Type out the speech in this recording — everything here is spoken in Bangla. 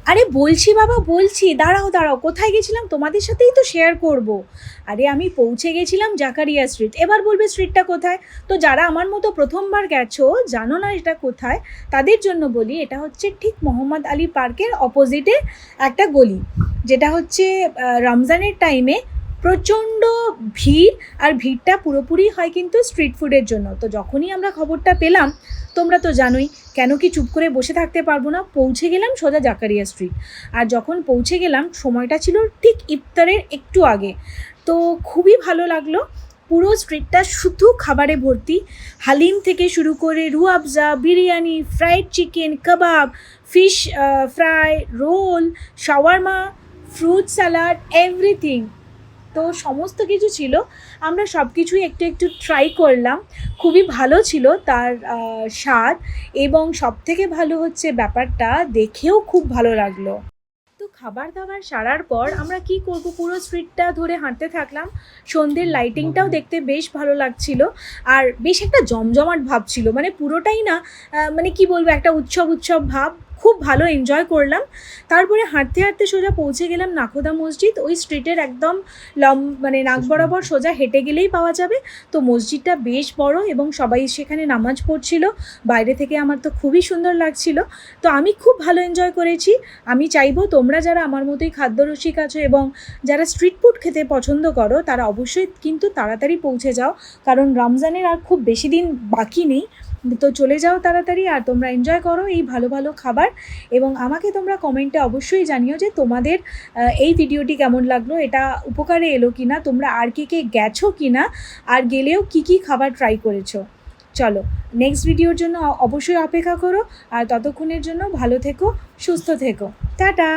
আরে বলছি বাবা, বলছি, দাঁড়াও দাঁড়াও, কোথায় গেছিলাম তোমাদের সাথেই তো শেয়ার করব। আরে আমি পৌঁছে গেছিলাম জাকারিয়া স্ট্রিট। এবার বলবে স্ট্রিটটা কোথায়? তো যারা আমার মতো প্রথমবার গেছো, জানো না এটা কোথায়, তাদের জন্য বলি, এটা হচ্ছে ঠিক মোহাম্মদ আলী পার্কের অপোজিটে একটা গলি, যেটা হচ্ছে রমজানের টাইমে প্রচণ্ড ভিড়। আর ভিড়টা পুরোপুরি হয় কিন্তু স্ট্রিট ফুডের জন্য। তো যখনই আমরা খবরটা পেলাম, তোমরা তো জানোই, কেন কি চুপ করে বসে থাকতে পারবো না, পৌঁছে গেলাম সোজা জাকারিয়া স্ট্রিট। আর যখন পৌঁছে গেলাম, সময়টা ছিল ঠিক ইফতারের একটু আগে। তো খুবই ভালো লাগলো। পুরো স্ট্রিটটা শুধু খাবারে ভর্তি। হালিম থেকে শুরু করে Rooh Afza, biryani, fried chicken, kebab, fish fry, roll, shawarma, fruit salad, everything. তো সমস্ত কিছু ছিল। আমরা সব কিছুই একটু একটু ট্রাই করলাম। খুবই ভালো ছিল তার স্বাদ, এবং সবথেকে ভালো হচ্ছে ব্যাপারটা দেখেও খুব ভালো লাগলো। তো খাবার দাবার সারার পর আমরা কি করব, পুরো স্ট্রিটটা ধরে হাঁটতে থাকলাম। সন্ধ্যের লাইটিংটাও দেখতে বেশ ভালো লাগছিল, আর বেশ একটা জমজমাট ভাব ছিল, মানে পুরোটাই না, মানে কি বলবো, একটা উৎসব উৎসব ভাব। খুব ভালো এনজয় করলাম। তারপরে হাঁটতে হাঁটতে সোজা পৌঁছে গেলাম নাখোদা মসজিদ। ওই স্ট্রিটের একদম মানে নাক বরাবর সোজা হেঁটে গেলেই পাওয়া যাবে। তো মসজিদটা বেশ বড়, এবং সবাই সেখানে নামাজ পড়ছিল। বাইরে থেকে আমার তো খুবই সুন্দর লাগছিল। তো আমি খুব ভালো এনজয় করেছি। আমি চাইবো তোমরা যারা আমার মতোই খাদ্যরসিক আছো এবং যারা স্ট্রিট ফুড খেতে পছন্দ করো, তারা অবশ্যই কিন্তু তাড়াতাড়ি পৌঁছে যাও, কারণ রমজানের আর খুব বেশি দিন বাকি নেই। তো চলে যাও তাড়াতাড়ি, আর তোমরা এনজয় করো এই ভালো ভালো খাবার। এবং আমাকে তোমরা কমেন্টে অবশ্যই জানিও যে তোমাদের এই ভিডিওটি কেমন লাগলো, এটা উপকারে এলো কি না, তোমরা আর কে গেছো কি না, আর গেলেও কি কি খাবার ট্রাই করেছো। চলো, নেক্সট ভিডিওর জন্য অবশ্যই অপেক্ষা করো। আর ততক্ষণের জন্য ভালো থেকো, সুস্থ থেকো, টাটা।